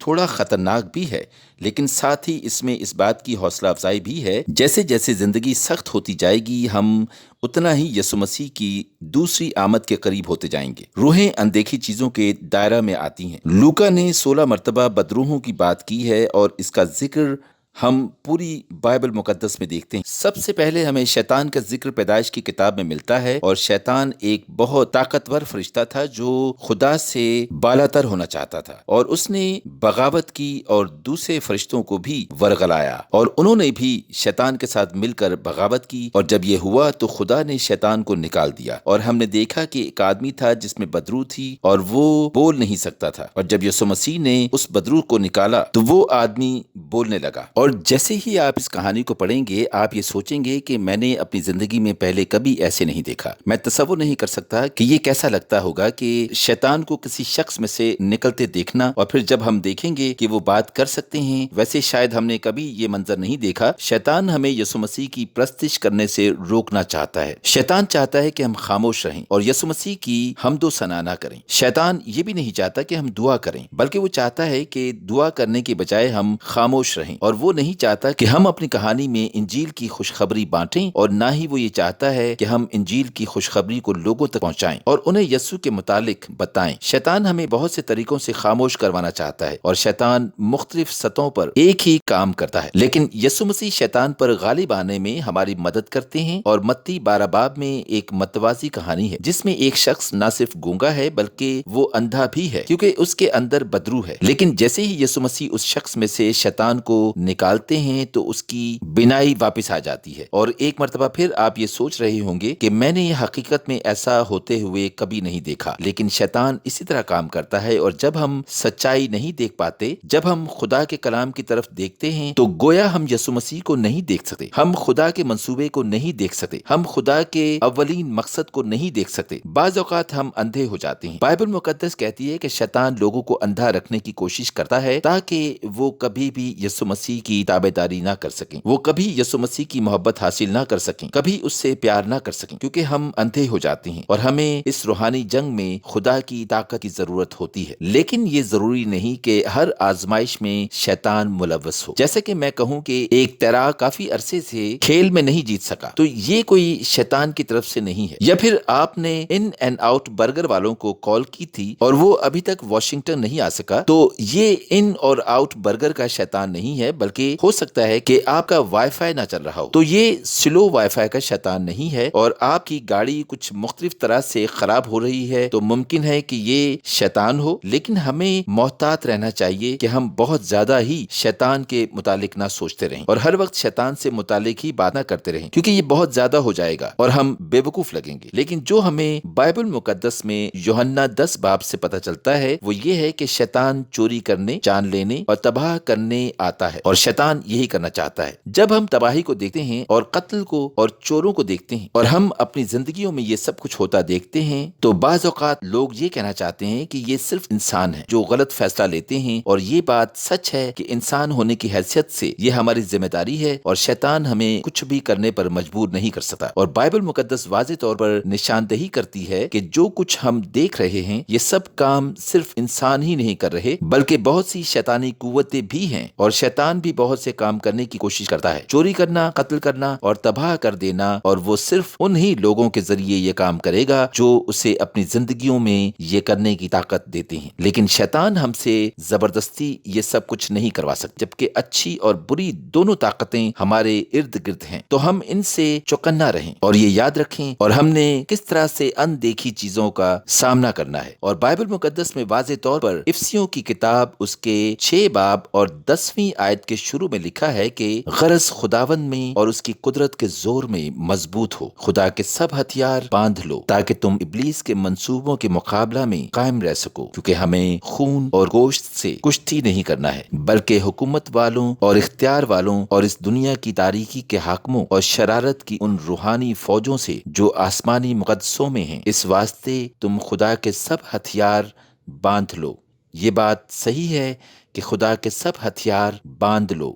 تھوڑا خطرناک بھی ہے، لیکن ساتھ ہی اس میں اس بات کی حوصلہ افزائی بھی ہے، جیسے جیسے زندگی سخت ہوتی جائے گی ہم اتنا ہی یسوع مسیح کی دوسری آمد کے قریب ہوتے جائیں گے۔ روحیں اندیکھی چیزوں کے دائرہ میں آتی ہیں۔ لوکا نے 16 مرتبہ بدروحوں کی بات کی ہے اور اس کا ذکر ہم پوری بائبل مقدس میں دیکھتے ہیں۔ سب سے پہلے ہمیں شیطان کا ذکر پیدائش کی کتاب میں ملتا ہے، اور شیطان ایک بہت طاقتور فرشتہ تھا جو خدا سے بالاتر ہونا چاہتا تھا، اور اس نے بغاوت کی اور دوسرے فرشتوں کو بھی ورغلایا، اور انہوں نے بھی شیطان کے ساتھ مل کر بغاوت کی، اور جب یہ ہوا تو خدا نے شیطان کو نکال دیا، اور ہم نے دیکھا کہ ایک آدمی تھا جس میں بدرو تھی اور وہ بول نہیں سکتا تھا، اور جب یسوع مسیح نے اس بدرو کو نکالا تو وہ آدمی بولنے لگا۔ اور جیسے ہی آپ اس کہانی کو پڑھیں گے آپ یہ سوچیں گے کہ میں نے اپنی زندگی میں پہلے کبھی ایسے نہیں دیکھا۔ میں تصور نہیں کر سکتا کہ یہ کیسا لگتا ہوگا کہ شیطان کو کسی شخص میں سے نکلتے دیکھنا، اور پھر جب ہم دیکھیں گے کہ وہ بات کر سکتے ہیں، ویسے شاید ہم نے کبھی یہ منظر نہیں دیکھا۔ شیطان ہمیں یسوع مسیح کی پرستش کرنے سے روکنا چاہتا ہے۔ شیطان چاہتا ہے کہ ہم خاموش رہیں اور یسوع مسیح کی حمد و ثنا نہ کریں۔ شیطان یہ بھی نہیں چاہتا کہ ہم دعا کریں، بلکہ وہ چاہتا ہے کہ دعا کرنے کے بجائے ہم خاموش رہیں، اور وہ نہیں چاہتا کہ ہم اپنی کہانی میں انجیل کی خوشخبری بانٹیں، اور نہ ہی وہ یہ چاہتا ہے کہ ہم انجیل کی خوشخبری کو لوگوں تک پہنچائیں اور انہیں یسوع کے متعلق بتائیں۔ شیطان ہمیں بہت سے طریقوں سے خاموش کروانا چاہتا ہے، اور شیطان مختلف سطحوں پر ایک ہی کام کرتا ہے، لیکن یسوع مسیح شیطان پر غالب آنے میں ہماری مدد کرتے ہیں۔ اور متی 12 باب میں ایک متوازی کہانی ہے جس میں ایک شخص نہ صرف گونگا ہے بلکہ وہ اندھا بھی ہے، کیونکہ اس کے اندر بدرو ہے، لیکن جیسے ہی یسوع مسیح اس شخص میں سے شیطان کو نکالتے ہیں تو اس کی بینائی واپس آ جاتی ہے۔ اور ایک مرتبہ پھر آپ یہ سوچ رہے ہوں گے کہ میں نے یہ حقیقت میں ایسا ہوتے ہوئے کبھی نہیں دیکھا، لیکن شیطان اسی طرح کام کرتا ہے، اور جب ہم سچائی نہیں دیکھ پاتے، جب ہم خدا کے کلام کی طرف دیکھتے ہیں تو گویا ہم یسوع مسیح کو نہیں دیکھ سکتے، ہم خدا کے منصوبے کو نہیں دیکھ سکتے، ہم خدا کے اولین مقصد کو نہیں دیکھ سکتے۔ بعض اوقات ہم اندھے ہو جاتے ہیں۔ بائبل مقدس کہتی ہے کہ شیطان لوگوں کو اندھا رکھنے کی کوشش کرتا ہے تاکہ وہ کبھی بھی یسوع مسیح کی تابعداری نہ کر سکیں، وہ کبھی یسوع مسیح کی محبت حاصل نہ کر سکیں، کبھی اس سے پیار نہ کر سکیں، کیونکہ ہم اندھے ہو جاتے ہیں، اور ہمیں اس روحانی جنگ میں خدا کی طاقت کی ضرورت ہوتی ہے۔ لیکن یہ ضروری نہیں کہ ہر آزمائش میں شیطان ملوث ہو۔ جیسے کہ میں کہوں کہ ایک تیراک کافی عرصے سے کھیل میں نہیں جیت سکا تو یہ کوئی شیطان کی طرف سے نہیں ہے۔ یا پھر آپ نے ان اینڈ آؤٹ برگر والوں کو کال کی تھی اور وہ ابھی تک واشنگٹن نہیں آ سکا، تو یہ ان اور آؤٹ برگر کا شیطان نہیں ہے، بلکہ ہو سکتا ہے کہ آپ کا وائی فائی نہ چل رہا ہو، تو یہ سلو وائی فائی کا شیطان نہیں ہے، اور آپ کی گاڑی کچھ مختلف طرح سے خراب ہو رہی ہے تو ممکن ہے کہ یہ شیطان ہو۔ لیکن ہمیں محتاط رہنا چاہیے کہ ہم بہت زیادہ ہی شیطان کے متعلق نہ سوچتے رہیں اور ہر وقت شیطان سے متعلق ہی بات نہ کرتے رہیں، کیونکہ یہ بہت زیادہ ہو جائے گا اور ہم بے وقوف لگیں گے۔ لیکن جو ہمیں بائبل مقدس میں یوحنا 10 باب سے پتہ چلتا ہے وہ یہ ہے کہ شیطان چوری کرنے، جان لینے اور تباہ کرنے آتا ہے، اور شیطان یہی کرنا چاہتا ہے۔ جب ہم تباہی کو دیکھتے ہیں اور قتل کو اور چوروں کو دیکھتے ہیں اور ہم اپنی زندگیوں میں یہ سب کچھ ہوتا دیکھتے ہیں تو بعض اوقات لوگ یہ کہنا چاہتے ہیں کہ یہ صرف انسان ہے جو غلط فیصلہ لیتے ہیں، اور یہ بات سچ ہے کہ انسان ہونے کی حیثیت سے یہ ہماری ذمہ داری ہے اور شیطان ہمیں کچھ بھی کرنے پر مجبور نہیں کر سکتا۔ اور بائبل مقدس واضح طور پر نشاندہی کرتی ہے کہ جو کچھ ہم دیکھ رہے ہیں یہ سب کام صرف انسان ہی نہیں کر رہے بلکہ بہت سی شیطانی قوتیں بھی ہیں، اور شیطان بھی بہت سے کام کرنے کی کوشش کرتا ہے، چوری کرنا، قتل کرنا اور تباہ کر دینا، اور وہ صرف انہی لوگوں کے ذریعے یہ کام کرے گا جو اسے اپنی زندگیوں میں یہ کرنے کی طاقت دیتے ہیں۔ لیکن شیطان ہم سے زبردستی یہ سب کچھ نہیں کروا سکتا، جبکہ اچھی اور بری دونوں طاقتیں ہمارے ارد گرد ہیں، تو ہم ان سے چوکنا رہیں اور یہ یاد رکھیں اور ہم نے کس طرح سے اندیکھی چیزوں کا سامنا کرنا ہے۔ اور بائبل مقدس میں واضح طور پر افسیوں کی کتاب اس کے 6 باب اور 10ویں آیت کے شروع میں لکھا ہے کہ غرض خداوند میں اور اس کی قدرت کے زور میں مضبوط ہو، خدا کے سب ہتھیار باندھ لو تاکہ تم ابلیس کے منصوبوں کے مقابلہ میں قائم رہ سکو، کیونکہ ہمیں خون اور گوشت سے کشتی نہیں کرنا ہے بلکہ حکومت والوں اور اختیار والوں اور اس دنیا کی تاریکی کے حاکموں اور شرارت کی ان روحانی فوجوں سے جو آسمانی مقدسوں میں ہیں، اس واسطے تم خدا کے سب ہتھیار باندھ لو۔ یہ بات صحیح ہے کہ خدا کے سب ہتھیار باندھ لو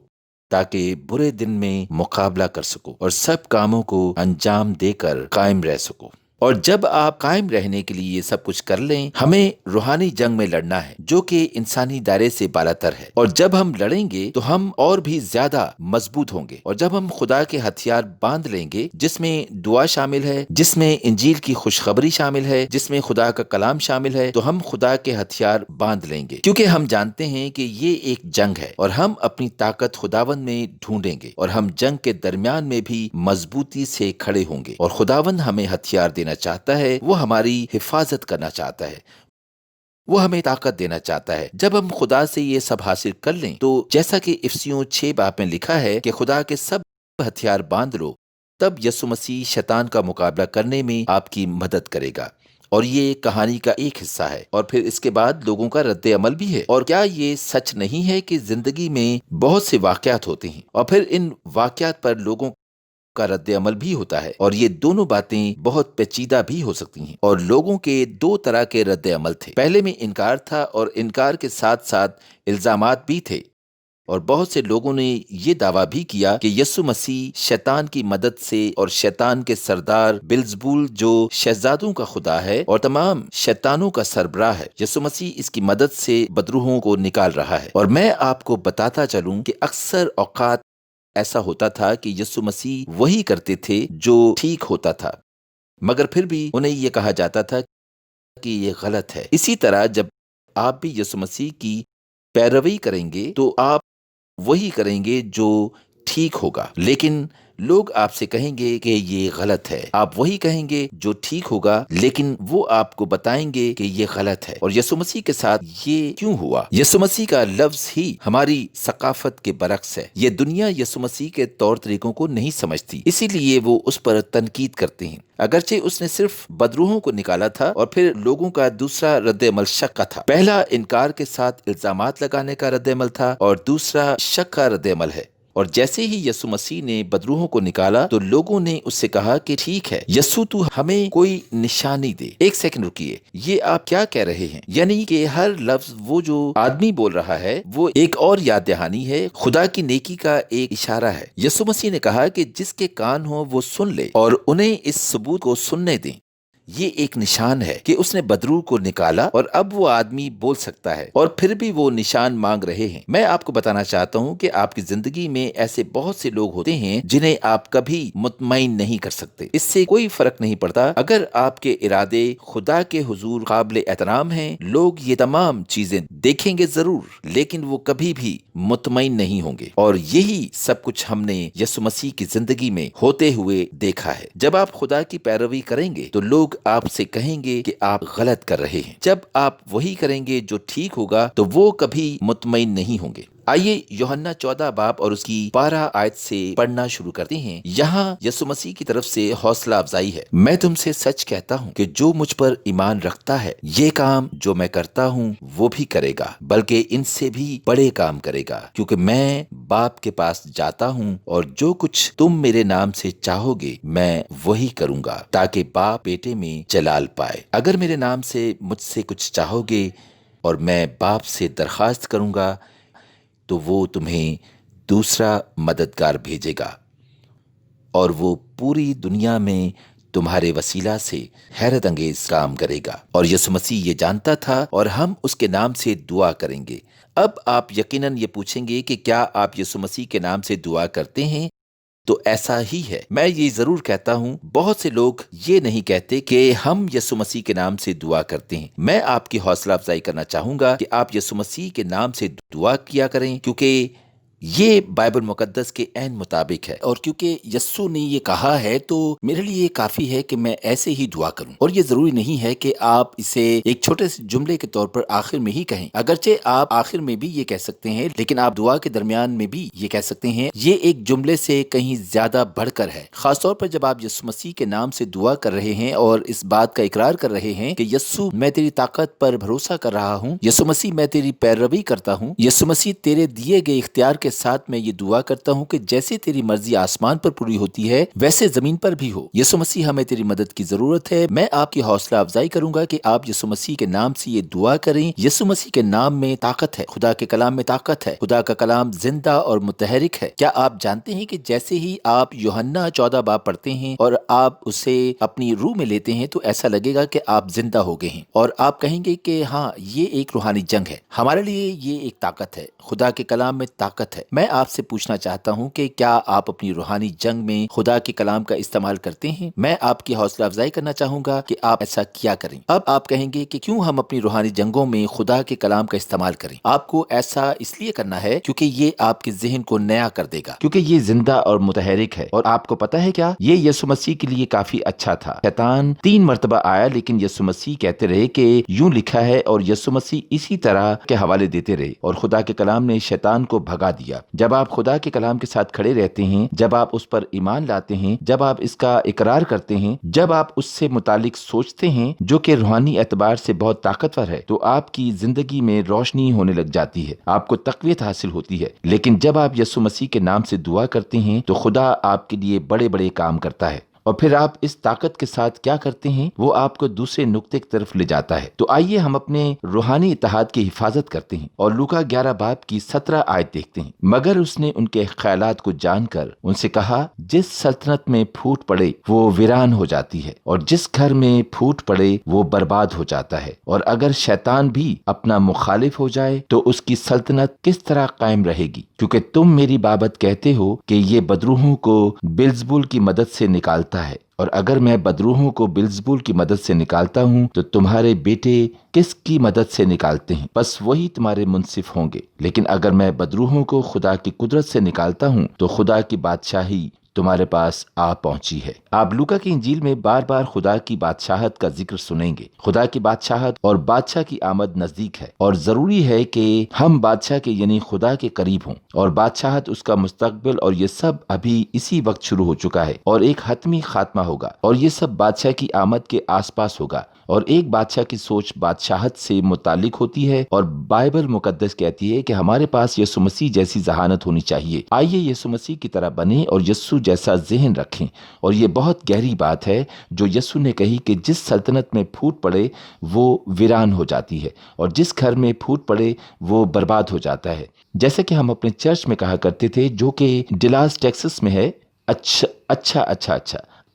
تاکہ برے دن میں مقابلہ کر سکو اور سب کاموں کو انجام دے کر قائم رہ سکو۔ اور جب آپ قائم رہنے کے لیے یہ سب کچھ کر لیں، ہمیں روحانی جنگ میں لڑنا ہے جو کہ انسانی دائرے سے بالاتر ہے، اور جب ہم لڑیں گے تو ہم اور بھی زیادہ مضبوط ہوں گے۔ اور جب ہم خدا کے ہتھیار باندھ لیں گے، جس میں دعا شامل ہے، جس میں انجیل کی خوشخبری شامل ہے، جس میں خدا کا کلام شامل ہے، تو ہم خدا کے ہتھیار باندھ لیں گے، کیونکہ ہم جانتے ہیں کہ یہ ایک جنگ ہے اور ہم اپنی طاقت خداوند میں ڈھونڈیں گے، اور ہم جنگ کے درمیان میں بھی مضبوطی سے کھڑے ہوں گے۔ اور خداوند ہمیں ہتھیار دینا چاہتا ہے، وہ ہماری حفاظت کرنا چاہتا ہے، وہ ہمیں طاقت دینا چاہتا ہے۔ جب ہم خدا سے یہ سب حاصل کر لیں تو جیسا کہ افسیوں 6 باب میں لکھا ہے کہ خدا کے سب ہتھیار باندھ لو، تب یسوع مسیح شیطان کا مقابلہ کرنے میں آپ کی مدد کرے گا۔ اور یہ کہانی کا ایک حصہ ہے، اور پھر اس کے بعد لوگوں کا رد عمل بھی ہے۔ اور کیا یہ سچ نہیں ہے کہ زندگی میں بہت سے واقعات ہوتے ہیں اور پھر ان واقعات پر لوگوں کا رد عمل بھی ہوتا ہے، اور یہ دونوں باتیں بہت پیچیدہ بھی ہو سکتی ہیں۔ اور لوگوں کے 2 طرح کے رد عمل تھے، پہلے میں انکار تھا، اور انکار کے ساتھ ساتھ الزامات بھی تھے، اور بہت سے لوگوں نے یہ دعویٰ بھی کیا کہ یسوع مسیح شیطان کی مدد سے اور شیطان کے سردار بیلزبول جو شہزادوں کا خدا ہے اور تمام شیطانوں کا سربراہ ہے، یسوع مسیح اس کی مدد سے بدروحوں کو نکال رہا ہے۔ اور میں آپ کو بتاتا چلوں کہ اکثر اوقات ایسا ہوتا تھا کہ یسوع مسیح وہی کرتے تھے جو ٹھیک ہوتا تھا، مگر پھر بھی انہیں یہ کہا جاتا تھا کہ یہ غلط ہے۔ اسی طرح جب آپ بھی یسوع مسیح کی پیروی کریں گے تو آپ وہی کریں گے جو ٹھیک ہوگا، لیکن لوگ آپ سے کہیں گے کہ یہ غلط ہے۔ آپ وہی کہیں گے جو ٹھیک ہوگا، لیکن وہ آپ کو بتائیں گے کہ یہ غلط ہے۔ اور یسوع مسیح کے ساتھ یہ کیوں ہوا؟ یسوع مسیح کا لفظ ہی ہماری ثقافت کے برعکس ہے۔ یہ دنیا یسوع مسیح کے طور طریقوں کو نہیں سمجھتی، اسی لیے وہ اس پر تنقید کرتے ہیں۔ اگرچہ اس نے صرف بدروحوں کو نکالا تھا، اور پھر لوگوں کا دوسرا رد عمل شک کا تھا۔ پہلا انکار کے ساتھ الزامات لگانے کا رد عمل تھا، اور دوسرا شک کا رد عمل ہے۔ اور جیسے ہی یسوع مسیح نے بدروحوں کو نکالا تو لوگوں نے اس سے کہا کہ ٹھیک ہے یسوع، تو ہمیں کوئی نشانی دے۔ ایک سیکنڈ رکیے، یہ آپ کیا کہہ رہے ہیں؟ یعنی کہ ہر لفظ وہ جو آدمی بول رہا ہے وہ ایک اور یاد دہانی ہے، خدا کی نیکی کا ایک اشارہ ہے۔ یسوع مسیح نے کہا کہ جس کے کان ہوں وہ سن لے، اور انہیں اس ثبوت کو سننے دیں۔ یہ ایک نشان ہے کہ اس نے بدروح کو نکالا، اور اب وہ آدمی بول سکتا ہے، اور پھر بھی وہ نشان مانگ رہے ہیں۔ میں آپ کو بتانا چاہتا ہوں کہ آپ کی زندگی میں ایسے بہت سے لوگ ہوتے ہیں جنہیں آپ کبھی مطمئن نہیں کر سکتے۔ اس سے کوئی فرق نہیں پڑتا اگر آپ کے ارادے خدا کے حضور قابل احترام ہیں، لوگ یہ تمام چیزیں دیکھیں گے ضرور، لیکن وہ کبھی بھی مطمئن نہیں ہوں گے۔ اور یہی سب کچھ ہم نے یسوع مسیح کی زندگی میں ہوتے ہوئے دیکھا ہے۔ جب آپ خدا کی پیروی کریں گے تو لوگ آپ سے کہیں گے کہ آپ غلط کر رہے ہیں۔ جب آپ وہی کریں گے جو ٹھیک ہوگا تو وہ کبھی مطمئن نہیں ہوں گے۔ آئیے یوحنا 14 باب اور اس کی 12 آیت سے پڑھنا شروع کرتے ہیں۔ یہاں یسوع مسیح کی طرف سے حوصلہ افزائی ہے۔ میں تم سے سچ کہتا ہوں کہ جو مجھ پر ایمان رکھتا ہے، یہ کام جو میں کرتا ہوں وہ بھی کرے گا، بلکہ ان سے بھی بڑے کام کرے گا، کیونکہ میں باپ کے پاس جاتا ہوں، اور جو کچھ تم میرے نام سے چاہو گے میں وہی کروں گا، تاکہ باپ بیٹے میں جلال پائے۔ اگر میرے نام سے مجھ سے کچھ چاہو گے اور میں باپ سے درخواست کروں گا تو وہ تمہیں دوسرا مددگار بھیجے گا، اور وہ پوری دنیا میں تمہارے وسیلہ سے حیرت انگیز کام کرے گا۔ اور یسوع مسیح یہ جانتا تھا، اور ہم اس کے نام سے دعا کریں گے۔ اب آپ یقیناً یہ پوچھیں گے کہ کیا آپ یسوع مسیح کے نام سے دعا کرتے ہیں؟ تو ایسا ہی ہے۔ میں یہ ضرور کہتا ہوں، بہت سے لوگ یہ نہیں کہتے کہ ہم یسوع مسیح کے نام سے دعا کرتے ہیں۔ میں آپ کی حوصلہ افزائی کرنا چاہوں گا کہ آپ یسوع مسیح کے نام سے دعا کیا کریں، کیونکہ یہ بائبل مقدس کے عین مطابق ہے، اور کیونکہ یسوع نے یہ کہا ہے تو میرے لیے یہ کافی ہے کہ میں ایسے ہی دعا کروں۔ اور یہ ضروری نہیں ہے کہ آپ اسے ایک چھوٹے سے جملے کے طور پر آخر میں ہی کہیں، اگرچہ آپ آخر میں بھی یہ کہہ سکتے ہیں، لیکن آپ دعا کے درمیان میں بھی یہ کہہ سکتے ہیں۔ یہ ایک جملے سے کہیں زیادہ بڑھ کر ہے، خاص طور پر جب آپ یسوع مسیح کے نام سے دعا کر رہے ہیں اور اس بات کا اقرار کر رہے ہیں کہ یسوع میں تیری طاقت پر بھروسہ کر رہا ہوں، یسوع مسیح میں تیری پیروی کرتا ہوں، یسوع مسیح تیرے دیے گئے اختیار کے ساتھ میں یہ دعا کرتا ہوں کہ جیسے تیری مرضی آسمان پر پوری ہوتی ہے ویسے زمین پر بھی ہو۔ یسوع مسیح ہمیں تیری مدد کی ضرورت ہے۔ میں آپ کی حوصلہ افزائی کروں گا کہ آپ یسوع مسیح کے نام سے یہ دعا کریں۔ یسوع مسیح کے نام میں طاقت ہے، خدا کے کلام میں طاقت ہے، خدا کا کلام زندہ اور متحرک ہے۔ کیا آپ جانتے ہیں کہ جیسے ہی آپ یوحنا 14 باب پڑھتے ہیں اور آپ اسے اپنی روح میں لیتے ہیں تو ایسا لگے گا کہ آپ زندہ ہو گئے ہیں اور آپ کہیں گے کہ ہاں یہ ایک روحانی جنگ ہے، ہمارے لیے یہ ایک طاقت ہے، خدا کے کلام میں طاقت ہے۔ میں آپ سے پوچھنا چاہتا ہوں کہ کیا آپ اپنی روحانی جنگ میں خدا کے کلام کا استعمال کرتے ہیں؟ میں آپ کی حوصلہ افزائی کرنا چاہوں گا کہ آپ ایسا کیا کریں۔ اب آپ کہیں گے کہ کیوں ہم اپنی روحانی جنگوں میں خدا کے کلام کا استعمال کریں؟ آپ کو ایسا اس لیے کرنا ہے کیونکہ یہ آپ کے ذہن کو نیا کر دے گا، کیونکہ یہ زندہ اور متحرک ہے۔ اور آپ کو پتا ہے کیا، یہ یسوع مسیح کے لیے کافی اچھا تھا۔ شیطان 3 مرتبہ آیا لیکن یسوع مسیح کہتے رہے کہ یوں لکھا ہے، اور یسوع مسیح اسی طرح کے حوالے دیتے رہے اور خدا کے کلام نے شیطان کو بھگا دیا۔ جب آپ خدا کے کلام کے ساتھ کھڑے رہتے ہیں، جب آپ اس پر ایمان لاتے ہیں، جب آپ اس کا اقرار کرتے ہیں، جب آپ اس سے متعلق سوچتے ہیں جو کہ روحانی اعتبار سے بہت طاقتور ہے، تو آپ کی زندگی میں روشنی ہونے لگ جاتی ہے، آپ کو تقویت حاصل ہوتی ہے۔ لیکن جب آپ یسوع مسیح کے نام سے دعا کرتے ہیں تو خدا آپ کے لیے بڑے بڑے کام کرتا ہے، اور پھر آپ اس طاقت کے ساتھ کیا کرتے ہیں، وہ آپ کو دوسرے نقطے کی طرف لے جاتا ہے۔ تو آئیے ہم اپنے روحانی اتحاد کی حفاظت کرتے ہیں اور لوکا 11 باب کی 17 آیت دیکھتے ہیں۔ مگر اس نے ان کے خیالات کو جان کر ان سے کہا، جس سلطنت میں پھوٹ پڑے وہ ویران ہو جاتی ہے، اور جس گھر میں پھوٹ پڑے وہ برباد ہو جاتا ہے، اور اگر شیطان بھی اپنا مخالف ہو جائے تو اس کی سلطنت کس طرح قائم رہے گی؟ کیونکہ تم میری بابت کہتے ہو کہ یہ بدروحوں کو بیلزبول کی مدد سے نکالتا ہے، اور اگر میں بدروحوں کو بیلزبول کی مدد سے نکالتا ہوں تو تمہارے بیٹے کس کی مدد سے نکالتے ہیں؟ بس وہی تمہارے منصف ہوں گے۔ لیکن اگر میں بدروحوں کو خدا کی قدرت سے نکالتا ہوں تو خدا کی بادشاہی تمہارے پاس آ پہنچی ہے۔ آپ لوکا کی انجیل میں بار بار خدا کی بادشاہت کا ذکر سنیں گے۔ خدا کی بادشاہت اور بادشاہ کی آمد نزدیک ہے، اور ضروری ہے کہ ہم بادشاہ کے یعنی خدا کے قریب ہوں، اور بادشاہت اس کا مستقبل، اور یہ سب ابھی اسی وقت شروع ہو چکا ہے، اور ایک حتمی خاتمہ ہوگا، اور یہ سب بادشاہ کی آمد کے آس پاس ہوگا۔ اور ایک بادشاہ کی سوچ بادشاہت سے متعلق ہوتی ہے، اور بائبل مقدس کہتی ہے کہ ہمارے پاس یسوع مسیح جیسی ذہانت ہونی چاہیے۔ آئیے یسوع مسیح کی طرح بنیں اور یسوع جیسا ذہن رکھیں۔ اور یہ بہت گہری بات ہے جو یسوع نے کہی کہ جس سلطنت میں پھوٹ پڑے وہ ویران ہو جاتی ہے، اور جس گھر میں پھوٹ پڑے وہ برباد ہو جاتا ہے۔ جیسے کہ ہم اپنے چرچ میں کہا کرتے تھے جو کہ ڈلاس ٹیکسس میں ہے، اچھا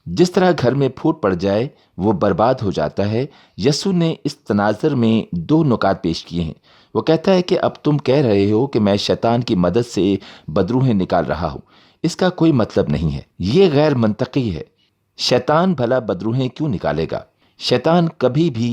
جس طرح گھر میں پھوٹ پڑ جائے وہ برباد ہو جاتا ہے۔ یسوع نے اس تناظر میں 2 نکات پیش کیے ہیں۔ وہ کہتا ہے کہ اب تم کہہ رہے ہو کہ میں شیطان کی مدد سے بدروحیں نکال رہا ہوں، اس کا کوئی مطلب نہیں ہے، یہ غیر منطقی ہے۔ شیطان بھلا بدروحیں کیوں نکالے گا؟ شیطان کبھی بھی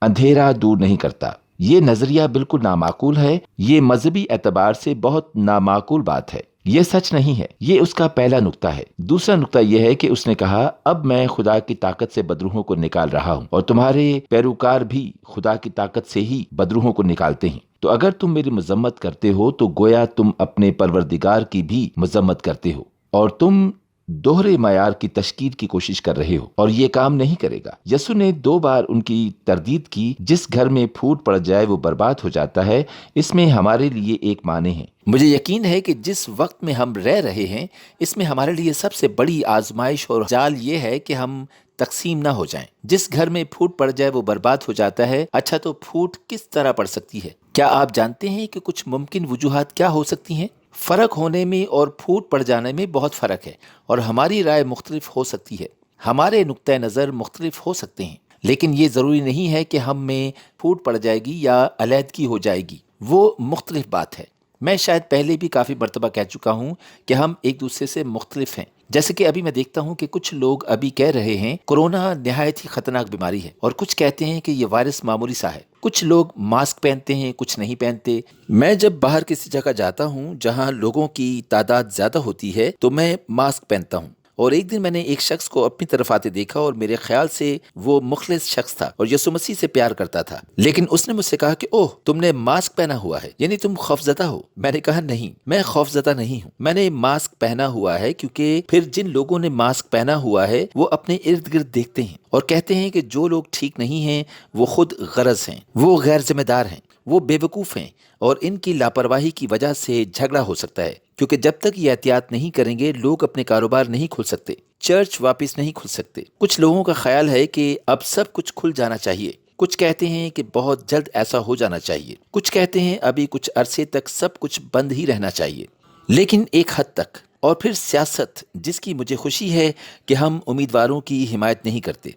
اندھیرا دور نہیں کرتا۔ یہ نظریہ بالکل نامعقول ہے، یہ مذہبی اعتبار سے بہت نامعقول بات ہے، یہ سچ نہیں ہے۔ یہ اس کا پہلا نقطہ ہے۔ دوسرا نقطہ یہ ہے کہ اس نے کہا، اب میں خدا کی طاقت سے بدروحوں کو نکال رہا ہوں، اور تمہارے پیروکار بھی خدا کی طاقت سے ہی بدروحوں کو نکالتے ہیں۔ تو اگر تم میری مذمت کرتے ہو تو گویا تم اپنے پروردگار کی بھی مذمت کرتے ہو، اور تم دوہرے معیار کی تشکیل کی کوشش کر رہے ہو، اور یہ کام نہیں کرے گا۔ یسوع نے 2 بار ان کی تردید کی، جس گھر میں پھوٹ پڑ جائے وہ برباد ہو جاتا ہے، اس میں ہمارے لیے ایک معنی ہے۔ مجھے یقین ہے کہ جس وقت میں ہم رہ رہے ہیں اس میں ہمارے لیے سب سے بڑی آزمائش اور جال یہ ہے کہ ہم تقسیم نہ ہو جائیں۔ جس گھر میں پھوٹ پڑ جائے وہ برباد ہو جاتا ہے۔ اچھا، تو پھوٹ کس طرح پڑ سکتی ہے؟ کیا آپ جانتے ہیں کہ کچھ ممکن وجوہات کیا ہو سکتی ہیں؟ فرق ہونے میں اور پھوٹ پڑ جانے میں بہت فرق ہے، اور ہماری رائے مختلف ہو سکتی ہے، ہمارے نقطۂ نظر مختلف ہو سکتے ہیں، لیکن یہ ضروری نہیں ہے کہ ہم میں پھوٹ پڑ جائے گی یا علیحدگی ہو جائے گی، وہ مختلف بات ہے۔ میں شاید پہلے بھی کافی مرتبہ کہہ چکا ہوں کہ ہم ایک دوسرے سے مختلف ہیں۔ جیسے کہ ابھی میں دیکھتا ہوں کہ کچھ لوگ ابھی کہہ رہے ہیں کورونا نہایت ہی خطرناک بیماری ہے، اور کچھ کہتے ہیں کہ یہ وائرس معمولی سا ہے۔ کچھ لوگ ماسک پہنتے ہیں، کچھ نہیں پہنتے۔ میں جب باہر کسی جگہ جاتا ہوں جہاں لوگوں کی تعداد زیادہ ہوتی ہے تو میں ماسک پہنتا ہوں، اور ایک دن میں نے ایک شخص کو اپنی طرف آتے دیکھا، اور میرے خیال سے وہ مخلص شخص تھا اور یسوع مسیح سے پیار کرتا تھا، لیکن اس نے مجھ سے کہا کہ اوہ، تم نے ماسک پہنا ہوا ہے، یعنی تم خوفزدہ ہو۔ میں نے کہا نہیں، میں خوفزدہ نہیں ہوں، میں نے ماسک پہنا ہوا ہے کیونکہ پھر جن لوگوں نے ماسک پہنا ہوا ہے وہ اپنے ارد گرد دیکھتے ہیں اور کہتے ہیں کہ جو لوگ ٹھیک نہیں ہیں وہ خود غرض ہیں، وہ غیر ذمہ دار ہیں، وہ بے وقوف ہیں، اور ان کی لاپرواہی کی وجہ سے جھگڑا ہو سکتا ہے، کیونکہ جب تک یہ احتیاط نہیں کریں گے لوگ اپنے کاروبار نہیں کھول سکتے، چرچ واپس نہیں کھل سکتے۔ کچھ لوگوں کا خیال ہے کہ اب سب کچھ کھل جانا چاہیے، کچھ کہتے ہیں کہ بہت جلد ایسا ہو جانا چاہیے، کچھ کہتے ہیں ابھی کچھ عرصے تک سب کچھ بند ہی رہنا چاہیے، لیکن ایک حد تک۔ اور پھر سیاست، جس کی مجھے خوشی ہے کہ ہم امیدواروں کی حمایت نہیں کرتے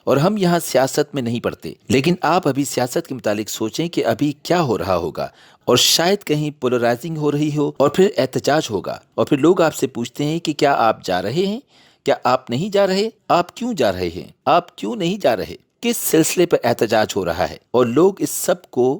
اور ہم یہاں سیاست میں نہیں پڑتے، لیکن آپ ابھی سیاست کے متعلق سوچیں کہ ابھی کیا ہو رہا ہوگا، اور شاید کہیں پولرائزنگ ہو رہی ہو، اور پھر احتجاج ہوگا، اور پھر لوگ آپ سے پوچھتے ہیں کہ کیا آپ جا رہے ہیں؟ کیا آپ نہیں جا رہے؟ آپ کیوں جا رہے ہیں؟ آپ کیوں نہیں جا رہے؟ کس سلسلے پر احتجاج ہو رہا ہے؟ اور لوگ اس سب کو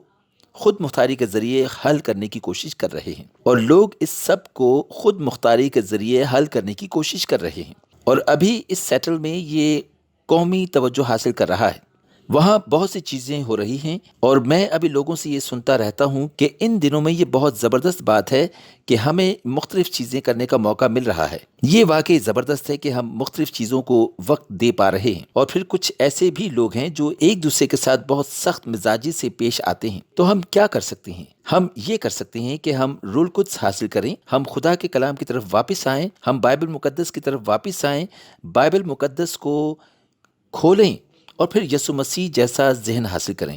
خود مختاری کے ذریعے حل کرنے کی کوشش کر رہے ہیں، اور لوگ اس سب کو خود مختاری کے ذریعے حل کرنے کی کوشش کر رہے ہیں، اور ابھی اس سیٹل میں یہ قومی توجہ حاصل کر رہا ہے۔ وہاں بہت سی چیزیں ہو رہی ہیں، اور میں ابھی لوگوں سے یہ سنتا رہتا ہوں کہ ان دنوں میں یہ بہت زبردست بات ہے کہ ہمیں مختلف چیزیں کرنے کا موقع مل رہا ہے۔ یہ واقعی زبردست ہے کہ ہم مختلف چیزوں کو وقت دے پا رہے ہیں، اور پھر کچھ ایسے بھی لوگ ہیں جو ایک دوسرے کے ساتھ بہت سخت مزاجی سے پیش آتے ہیں۔ تو ہم کیا کر سکتے ہیں؟ ہم یہ کر سکتے ہیں کہ ہم روح القدس حاصل کریں، ہم خدا کے کلام کی طرف واپس آئیں، ہم بائبل مقدس کی طرف واپس آئیں، بائبل مقدس کو کھولیں، اور پھر یسوع مسیح جیسا ذہن حاصل کریں۔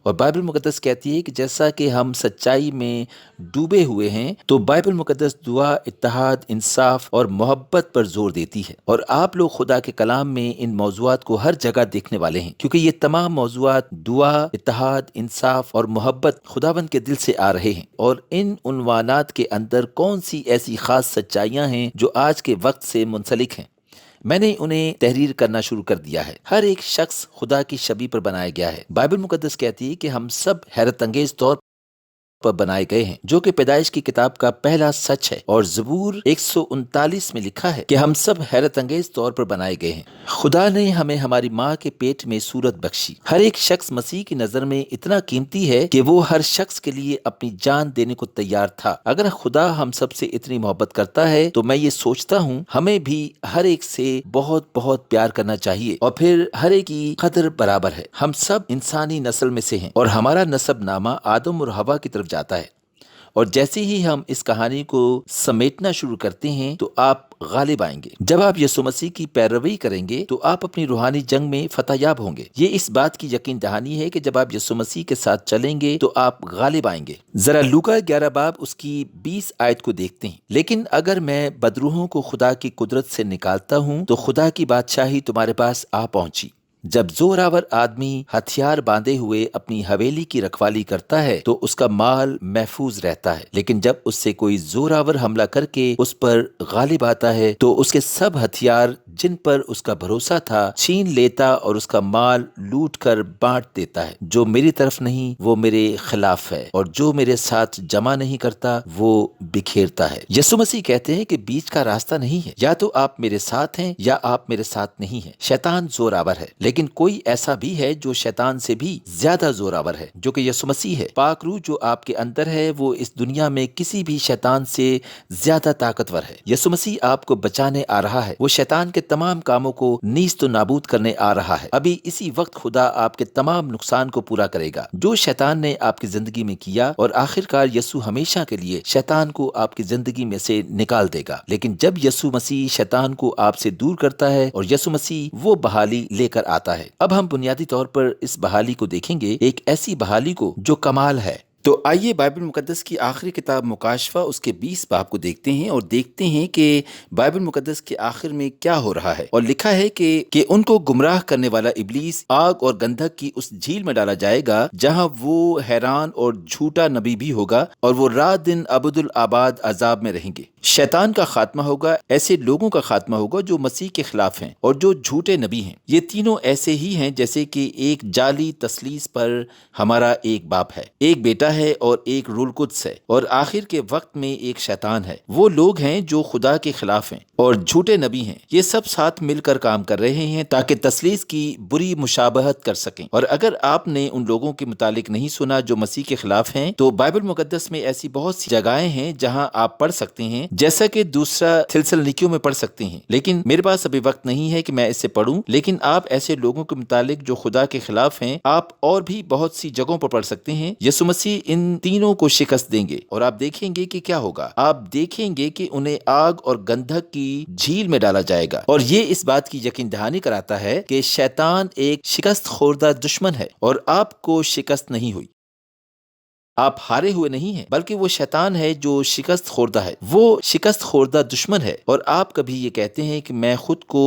اور بائبل مقدس کہتی ہے کہ جیسا کہ ہم سچائی میں ڈوبے ہوئے ہیں، تو بائبل مقدس دعا، اتحاد، انصاف اور محبت پر زور دیتی ہے، اور آپ لوگ خدا کے کلام میں ان موضوعات کو ہر جگہ دیکھنے والے ہیں، کیونکہ یہ تمام موضوعات دعا، اتحاد، انصاف اور محبت خداوند کے دل سے آ رہے ہیں۔ اور ان عنوانات کے اندر کون سی ایسی خاص سچائیاں ہیں جو آج کے وقت سے منسلک ہیں؟ میں نے انہیں تحریر کرنا شروع کر دیا ہے۔ ہر ایک شخص خدا کی شبیہ پر بنایا گیا ہے۔ بائبل مقدس کہتی ہے کہ ہم سب حیرت انگیز طور پر بنائے گئے ہیں، جو کہ پیدائش کی کتاب کا پہلا سچ ہے، اور زبور 139 میں لکھا ہے کہ ہم سب حیرت انگیز طور پر بنائے گئے ہیں۔ خدا نے ہمیں ہماری ماں کے پیٹ میں صورت بخشی۔ ہر ایک شخص مسیح کی نظر میں اتنا قیمتی ہے کہ وہ ہر شخص کے لیے اپنی جان دینے کو تیار تھا۔ اگر خدا ہم سب سے اتنی محبت کرتا ہے تو میں یہ سوچتا ہوں ہمیں بھی ہر ایک سے بہت بہت پیار کرنا چاہیے، اور پھر ہر ایک کی قدر برابر ہے۔ ہم سب انسانی نسل میں سے ہیں، اور ہمارا نسب نامہ آدم اور حوا کی طرف جاتا ہے، اور جیسے ہی ہم اس کہانی کو سمیٹنا شروع کرتے ہیں تو آپ غالب آئیں گے۔ جب آپ یسوع مسیح کی پیروی کریں گے تو آپ اپنی روحانی جنگ میں فتح یاب ہوں گے۔ یہ اس بات کی یقین دہانی ہے کہ جب آپ یسوع مسیح کے ساتھ چلیں گے تو آپ غالب آئیں گے۔ ذرا لوکا 11 باب اس کی 20 آیت کو دیکھتے ہیں۔ لیکن اگر میں بدروحوں کو خدا کی قدرت سے نکالتا ہوں تو خدا کی بادشاہی تمہارے پاس آ پہنچی۔ جب زوراور آدمی ہتھیار باندھے ہوئے اپنی حویلی کی رکھوالی کرتا ہے تو اس کا مال محفوظ رہتا ہے، لیکن جب اس سے کوئی زوراور حملہ کر کے اس پر غالب آتا ہے تو اس کے سب ہتھیار جن پر اس کا بھروسہ تھا چھین لیتا اور اس کا مال لوٹ کر بانٹ دیتا ہے۔ جو میری طرف نہیں وہ میرے خلاف ہے، اور جو میرے ساتھ جمع نہیں کرتا وہ بکھیرتا ہے۔ یسوع مسیح کہتے ہیں کہ بیچ کا راستہ نہیں ہے، یا تو آپ میرے ساتھ ہیں یا آپ میرے ساتھ نہیں ہیں۔ شیطان زوراور ہے، لیکن کوئی ایسا بھی ہے جو شیطان سے بھی زیادہ زوراور ہے، جو کہ یسوع مسیح ہے۔ پاک روح جو آپ کے اندر ہے وہ اس دنیا میں کسی بھی شیطان سے زیادہ طاقتور ہے۔ یسوع مسیح آپ کو بچانے آ رہا ہے، وہ شیطان کے تمام کاموں کو نیست و نابود کرنے آ رہا ہے۔ ابھی اسی وقت خدا آپ کے تمام نقصان کو پورا کرے گا جو شیطان نے آپ کی زندگی میں کیا، اور آخر کار یسوع ہمیشہ کے لیے شیطان کو آپ کی زندگی میں سے نکال دے گا۔ لیکن جب یسوع مسیح شیطان کو آپ سے دور کرتا ہے اور یسوع مسیح وہ بحالی لے کر آتا ہے۔ اب ہم بنیادی طور پر اس بحالی کو دیکھیں گے، ایک ایسی بحالی کو جو کمال ہے۔ تو آئیے بائبل مقدس کی آخری کتاب مکاشفہ اس کے 20 باب کو دیکھتے ہیں، اور دیکھتے ہیں کہ بائبل مقدس کے آخر میں کیا ہو رہا ہے۔ اور لکھا ہے کہ ان کو گمراہ کرنے والا ابلیس آگ اور گندھک کی اس جھیل میں ڈالا جائے گا جہاں وہ حیران اور جھوٹا نبی بھی ہوگا، اور وہ رات دن ابدالآباد عذاب میں رہیں گے۔ شیطان کا خاتمہ ہوگا، ایسے لوگوں کا خاتمہ ہوگا جو مسیح کے خلاف ہیں اور جو جھوٹے نبی ہیں۔ یہ تینوں ایسے ہی ہیں جیسے کہ ایک جعلی تثلیث پر ہمارا ایک باپ ہے، ایک بیٹا ہے اور ایک روح القدس ہے، اور آخر کے وقت میں ایک شیطان ہے۔ وہ لوگ ہیں جو خدا کے خلاف ہیں اور جھوٹے نبی ہیں۔ یہ سب ساتھ مل کر کام کر رہے ہیں تاکہ تثلیث کی بری مشابہت کر سکیں۔ اور اگر آپ نے ان لوگوں کے متعلق نہیں سنا جو مسیح کے خلاف ہیں، تو بائبل مقدس میں ایسی بہت سی جگہیں ہیں جہاں آپ پڑھ سکتے ہیں، جیسا کہ دوسرا تھسلنیکیوں میں پڑھ سکتے ہیں، لیکن میرے پاس ابھی وقت نہیں ہے کہ میں اسے پڑھوں۔ لیکن آپ ایسے لوگوں کے متعلق جو خدا کے خلاف ہیں، آپ اور بھی بہت سی جگہوں پر پڑھ سکتے ہیں۔ یسوع مسیح ان تینوں کو شکست دیں گے اور آپ دیکھیں گے کہ کیا ہوگا۔ آپ دیکھیں گے کہ انہیں آگ اور گندھک کی جھیل میں ڈالا جائے گا، اور یہ اس بات کی یقین دہانی کراتا ہے کہ شیطان ایک شکست خوردہ دشمن ہے اور آپ کو شکست نہیں ہوئی۔ آپ ہارے ہوئے نہیں ہیں، بلکہ وہ شیطان ہے جو شکست خوردہ ہے، وہ شکست خوردہ دشمن ہے۔ اور آپ کبھی یہ کہتے ہیں کہ میں خود کو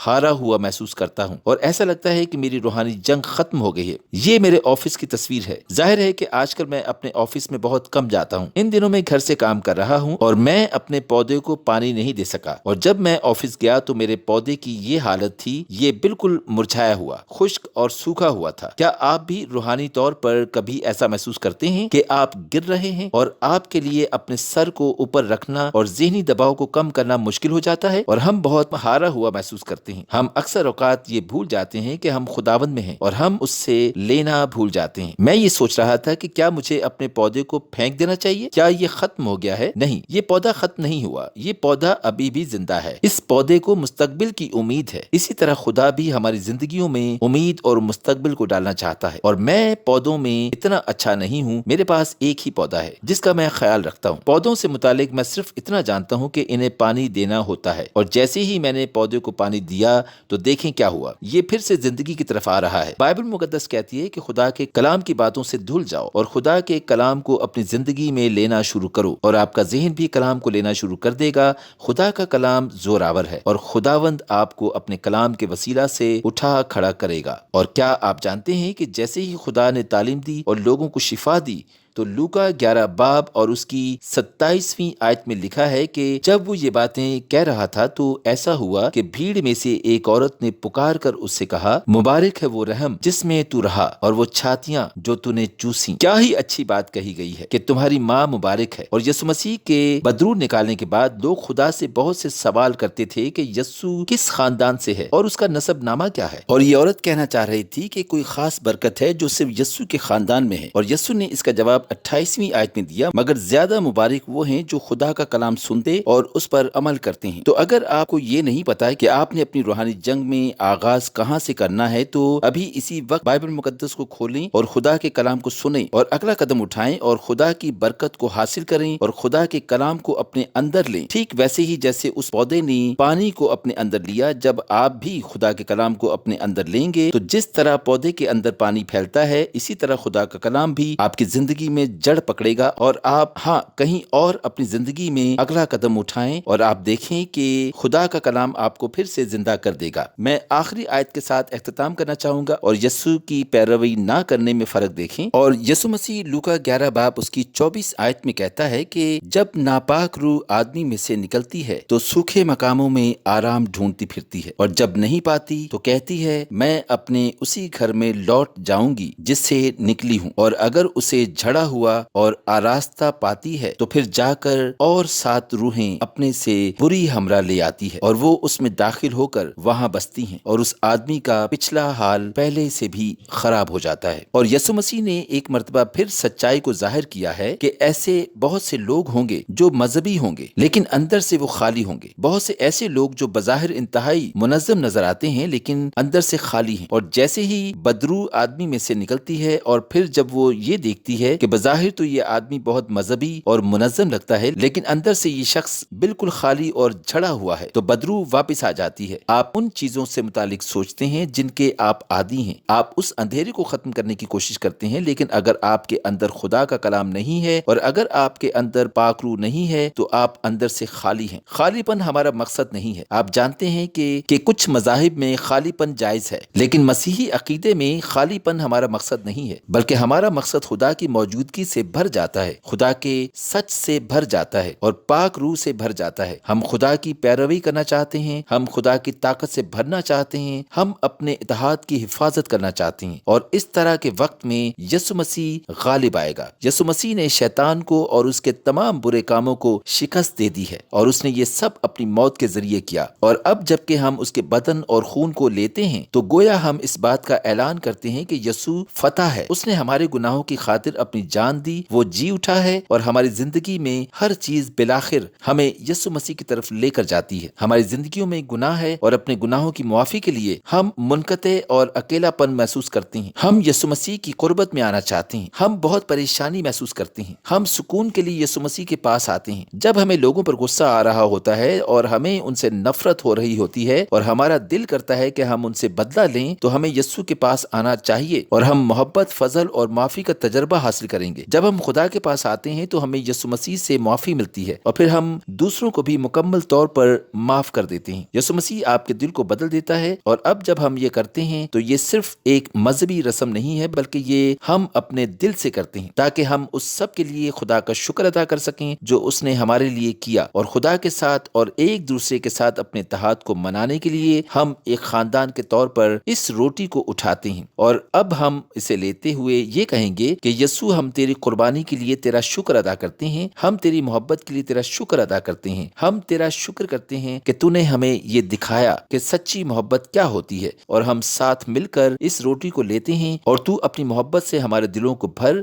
ہارا ہوا محسوس کرتا ہوں اور ایسا لگتا ہے کہ میری روحانی جنگ ختم ہو گئی ہے۔ یہ میرے آفس کی تصویر ہے۔ ظاہر ہے کہ آج کل میں اپنے آفس میں بہت کم جاتا ہوں۔ ان دنوں میں گھر سے کام کر رہا ہوں اور میں اپنے پودے کو پانی نہیں دے سکا، اور جب میں آفس گیا تو میرے پودے کی یہ حالت تھی، یہ بالکل مرجھایا ہوا، خشک اور سوکھا ہوا تھا۔ کیا آپ بھی روحانی طور پر کبھی ایسا محسوس کرتے ہیں کہ آپ گر رہے ہیں اور آپ کے لیے اپنے سر کو اوپر رکھنا اور ذہنی دباؤ کو کم کرنا مشکل ہو جاتا ہے، اور ہم بہت ہارا ہوا محسوس کرتے ہیں؟ ہم اکثر اوقات یہ بھول جاتے ہیں کہ ہم خداوند میں ہیں اور ہم اس سے لینا بھول جاتے ہیں۔ میں یہ سوچ رہا تھا کہ کیا مجھے اپنے پودے کو پھینک دینا چاہیے؟ کیا یہ ختم ہو گیا ہے؟ نہیں، یہ پودا ختم نہیں ہوا، یہ پودا ابھی بھی زندہ ہے۔ اس پودے کو مستقبل کی امید ہے۔ اسی طرح خدا بھی ہماری زندگیوں میں امید اور مستقبل کو ڈالنا چاہتا ہے، اور میں پودوں میں اتنا اچھا نہیں ہوں۔ میرے پاس ایک ہی پودا ہے جس کا میں خیال رکھتا ہوں۔ پودوں سے متعلق میں صرف اتنا جانتا ہوں کہ انہیں پانی دینا ہوتا ہے، اور جیسے ہی میں نے پودے کو پانی دیا تو دیکھیں کیا ہوا، یہ پھر سے زندگی کی طرف آ رہا ہے۔ بائبل مقدس کہتی ہے کہ خدا کے کلام کی باتوں سے دھل جاؤ اور خدا کے کلام کو اپنی زندگی میں لینا شروع کرو، اور آپ کا ذہن بھی کلام کو لینا شروع کر دے گا۔ خدا کا کلام زوراور ہے، اور خداوند آپ کو اپنے کلام کے وسیلہ سے اٹھا کھڑا کرے گا۔ اور کیا آپ جانتے ہیں کہ جیسے ہی خدا نے تعلیم دی اور لوگوں کو شفا دی، تو لوکا 11 باب اور اس کی 27ویں آیت میں لکھا ہے کہ جب وہ یہ باتیں کہہ رہا تھا تو ایسا ہوا کہ بھیڑ میں سے ایک عورت نے پکار کر اس سے کہا، مبارک ہے وہ رحم جس میں تو رہا اور وہ چھاتیاں جو تو نے چوسیں۔ کیا ہی اچھی بات کہی گئی ہے کہ تمہاری ماں مبارک ہے۔ اور یسوع مسیح کے بدرود نکالنے کے بعد لوگ خدا سے بہت سے سوال کرتے تھے کہ یسوع کس خاندان سے ہے اور اس کا نسب نامہ کیا ہے، اور یہ عورت کہنا چاہ رہی تھی کہ کوئی خاص برکت ہے جو صرف یسوع کے خاندان میں ہے، اور یسوع نے اس کا جواب 28ویں آیت میں دیا، مگر زیادہ مبارک وہ ہیں جو خدا کا کلام سنتے اور اس پر عمل کرتے ہیں۔ تو اگر آپ کو یہ نہیں پتا کہ آپ نے اپنی روحانی جنگ میں آغاز کہاں سے کرنا ہے، تو ابھی اسی وقت بائبل مقدس کو کھولیں اور خدا کے کلام کو سنیں اور اگلا قدم اٹھائیں اور خدا کی برکت کو حاصل کریں اور خدا کے کلام کو اپنے اندر لیں، ٹھیک ویسے ہی جیسے اس پودے نے پانی کو اپنے اندر لیا۔ جب آپ بھی خدا کے کلام کو اپنے اندر لیں گے تو جس طرح پودے کے اندر پانی پھیلتا ہے، اسی طرح خدا کا کلام بھی آپ کی زندگی میں جڑ پکڑے گا، اور آپ کہیں اور اپنی زندگی میں اگلا قدم اٹھائیں اور آپ دیکھیں کہ خدا کا کلام آپ کو پھر سے زندہ کر دے گا۔ میں آخری آیت کے ساتھ اختتام کرنا چاہوں گا، اور یسوع کی پیروی نہ کرنے میں فرق دیکھیں۔ اور یسوع مسیح لوکا 11 باب اس کی 24 آیت میں کہتا ہے کہ جب ناپاک روح آدمی میں سے نکلتی ہے تو سوکھے مقاموں میں آرام ڈھونڈتی پھرتی ہے، اور جب نہیں پاتی تو کہتی ہے میں اپنے اسی گھر میں لوٹ جاؤں گی جس سے نکلی ہوں، اور اگر اسے جھڑا ہوا اور آراستہ پاتی ہے تو پھر جا کر اور 7 روحیں اپنے سے بری ہمراہ لے آتی ہے، اور وہ اس میں داخل ہو کر وہاں بستی ہیں، اور اس آدمی کا پچھلا حال پہلے سے بھی خراب ہو جاتا ہے۔ اور یسوع مسیح نے ایک مرتبہ پھر سچائی کو ظاہر کیا ہے کہ ایسے بہت سے لوگ ہوں گے جو مذہبی ہوں گے لیکن اندر سے وہ خالی ہوں گے، بہت سے ایسے لوگ جو بظاہر انتہائی منظم نظر آتے ہیں لیکن اندر سے خالی ہیں، اور جیسے ہی بدرو آدمی میں سے نکلتی ہے اور پھر جب وہ یہ دیکھتی ہے کہ بظاہر تو یہ آدمی بہت مذہبی اور منظم لگتا ہے لیکن اندر سے یہ شخص بالکل خالی اور جھڑا ہوا ہے، تو بدرو واپس آ جاتی ہے۔ آپ ان چیزوں سے متعلق سوچتے ہیں جن کے آپ عادی ہیں، آپ اس اندھیرے کو ختم کرنے کی کوشش کرتے ہیں، لیکن اگر آپ کے اندر خدا کا کلام نہیں ہے اور اگر آپ کے اندر پاک روح نہیں ہے تو آپ اندر سے خالی ہیں۔ خالی پن ہمارا مقصد نہیں ہے۔ آپ جانتے ہیں کہ کچھ مذاہب میں خالی پن جائز ہے، لیکن مسیحی عقیدے میں خالی پن ہمارا مقصد نہیں ہے، بلکہ ہمارا مقصد خدا کی موجودگی موجودگی سے بھر جاتا ہے، خدا کے سچ سے بھر جاتا ہے اور پاک روح سے بھر جاتا ہے۔ ہم خدا کی پیروی کرنا چاہتے ہیں، ہم خدا کی طاقت سے بھرنا چاہتے ہیں، ہم اپنے اتحاد کی حفاظت کرنا چاہتے ہیں، اور اس طرح کے وقت میں یسوع مسیح غالب آئے گا۔ یسوع مسیح نے شیطان کو اور اس کے تمام برے کاموں کو شکست دے دی ہے، اور اس نے یہ سب اپنی موت کے ذریعے کیا، اور اب جبکہ ہم اس کے بدن اور خون کو لیتے ہیں تو گویا ہم اس بات کا اعلان کرتے ہیں کہ یسوع فتح ہے، اس نے ہمارے گناہوں کی خاطر اپنی جان دی، وہ جی اٹھا ہے، اور ہماری زندگی میں ہر چیز بالآخر ہمیں یسوع مسیح کی طرف لے کر جاتی ہے۔ ہماری زندگیوں میں گناہ ہے، اور اپنے گناہوں کی معافی کے لیے ہم منقطع اور اکیلا پن محسوس کرتے ہیں۔ ہم یسوع مسیح کی قربت میں آنا چاہتے ہیں، ہم بہت پریشانی محسوس کرتے ہیں، ہم سکون کے لیے یسوع مسیح کے پاس آتے ہیں۔ جب ہمیں لوگوں پر غصہ آ رہا ہوتا ہے اور ہمیں ان سے نفرت ہو رہی ہوتی ہے اور ہمارا دل کرتا ہے کہ ہم ان سے بدلہ لیں، تو ہمیں یسوع کے پاس آنا چاہیے اور ہم محبت، فضل اور معافی کا تجربہ حاصل کریں گے۔ جب ہم خدا کے پاس آتے ہیں تو ہمیں یسوع مسیح سے معافی ملتی ہے، اور پھر ہم دوسروں کو بھی مکمل طور پر معاف کر دیتے ہیں۔ یسوع مسیح آپ کے دل کو بدل دیتا ہے، اور اب جب ہم یہ کرتے ہیں تو یہ صرف ایک مذہبی رسم نہیں ہے، بلکہ یہ ہم اپنے دل سے کرتے ہیں تاکہ ہم اس سب کے لیے خدا کا شکر ادا کر سکیں جو اس نے ہمارے لیے کیا، اور خدا کے ساتھ اور ایک دوسرے کے ساتھ اپنے اتحاد کو منانے کے لیے ہم ایک خاندان کے طور پر اس روٹی کو اٹھاتے ہیں، اور اب ہم اسے لیتے ہوئے یہ کہیں گے کہ یسوع، ہم تیری قربانی کے لیے تیرا شکر ادا کرتے ہیں، ہم تیری محبت کے لیے تیرا شکر ادا کرتے ہیں، ہم تیرا شکر کرتے ہیں کہ تو نے ہمیں یہ دکھایا کہ سچی محبت کیا ہوتی ہے، اور ہم ساتھ مل کر اس روٹی کو لیتے ہیں، اور تو اپنی محبت سے ہمارے دلوں کو بھر،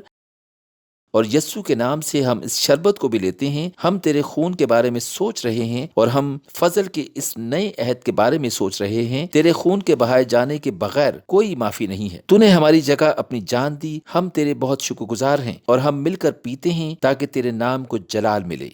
اور یسوع کے نام سے ہم اس شربت کو بھی لیتے ہیں۔ ہم تیرے خون کے بارے میں سوچ رہے ہیں، اور ہم فضل کے اس نئے عہد کے بارے میں سوچ رہے ہیں۔ تیرے خون کے بہائے جانے کے بغیر کوئی معافی نہیں ہے، تو نے ہماری جگہ اپنی جان دی، ہم تیرے بہت شکر گزار ہیں، اور ہم مل کر پیتے ہیں تاکہ تیرے نام کو جلال ملے۔